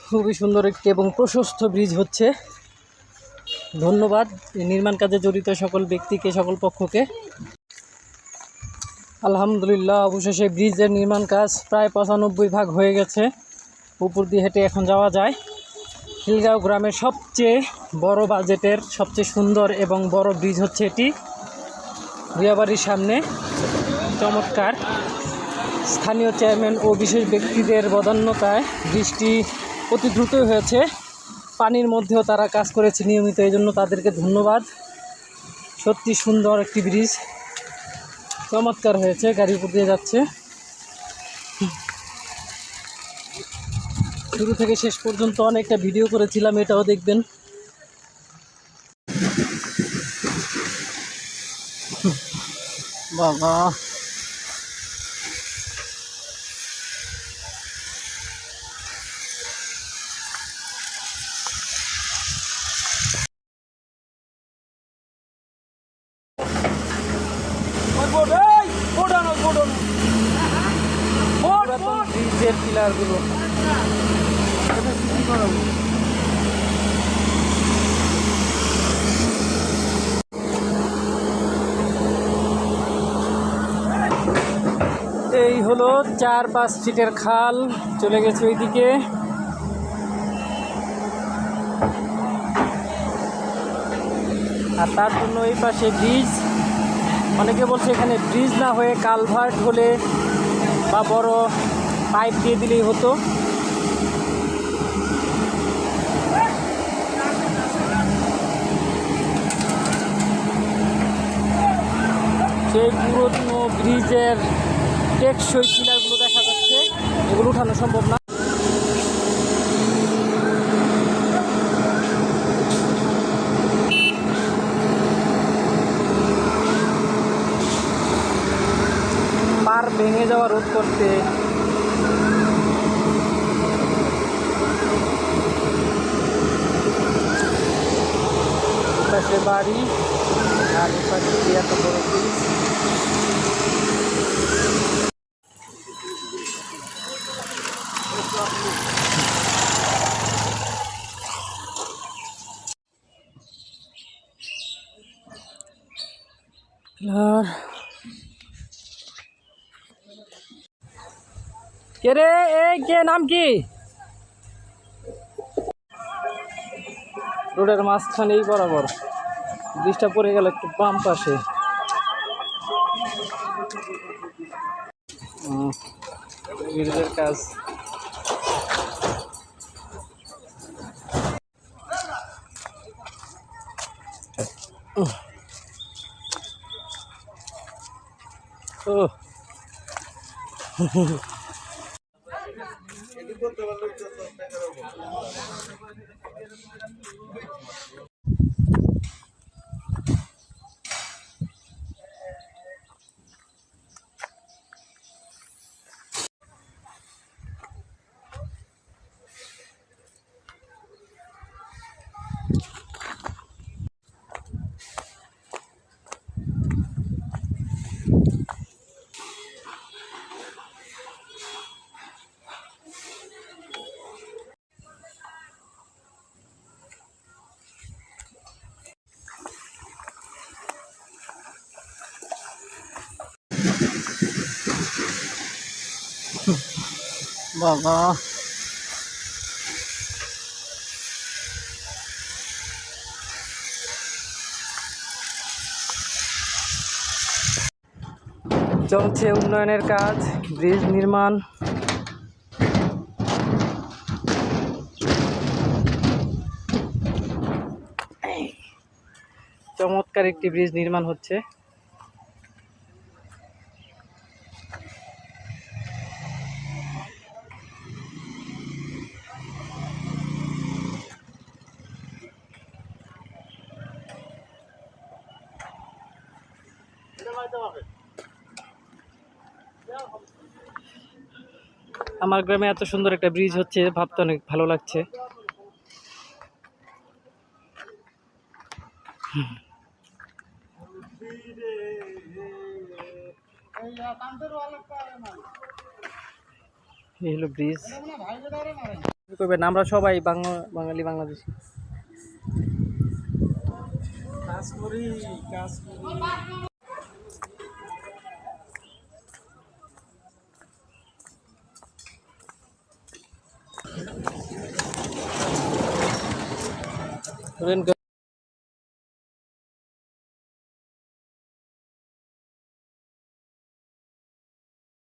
খুবই সুন্দর একটি এবং প্রশস্ত ব্রিজ হচ্ছে। ধন্যবাদ নির্মাণ কাজে জড়িত সকল ব্যক্তিকে, সকল পক্ষকে। আলহামদুলিল্লাহ, অবশেষে ব্রিজের নির্মাণ কাজ প্রায় 95% হয়ে গেছে। উপর দিয়ে হেঁটে এখন যাওয়া যায়। খিলগাঁও গ্রামের সবচেয়ে বড় বাজেটের, সবচেয়ে সুন্দর এবং বড় ব্রিজ হচ্ছে এটি। ভূয়াবাড়ির সামনে চমৎকার স্থানীয় চেয়ারম্যান ও বিশেষ ব্যক্তিদের বদান্যতায় বৃষ্টি অতি দ্রুতই হয়েছে। পানির মধ্যেও তারা কাজ করেছে নিয়মিত, এই জন্য তাদেরকে ধন্যবাদ। সত্যি সুন্দর একটি ব্রিজ, চমৎকার হয়েছে। গাড়ি উপর দিয়ে যাচ্ছে। শুরু থেকে শেষ পর্যন্ত অনেকটা ভিডিও করেছিলাম, এটাও দেখবেন। বাবা, ব্রিজের পিলারগুলো এই হলো 4-5 ফিটের খাল চলে গেছে ওইদিকে। আর তার জন্য এই পাশে ব্রিজ। অনেকে বলছে এখানে ব্রিজ না হয়ে কালভার্ট হলে বা বড় পাইপ দিয়ে দিলেই হতো। সেই পুরনো ব্রিজের টেকসই পিলারগুলো দেখা যাচ্ছে, এগুলো উঠানো সম্ভব না। পার ভেঙে যাওয়া রোধ করতে পাশে বাড়ি আর পাশে এত বড় ব্রিজ। আর কে রে, এই কে, নাম কি? রোডের মাঝখানেই বরাবর ব্রিজটা পড়ে গেল একটু বাম পাশে। ব্রিজের কাজ ও বাবা, চলছে উন্নয়নের কাজ, ব্রিজ নির্মাণ। চমৎকার একটি ব্রিজ নির্মাণ হচ্ছে। আমার গ্রামে এত সুন্দর একটা ব্রিজ হচ্ছে ভাবতে অনেক ভালো লাগছে। এই হলো ব্রিজ। করবেন, আমরা সবাই বাঙালি বাংলাদেশি। কাজ করি, কাজ করি।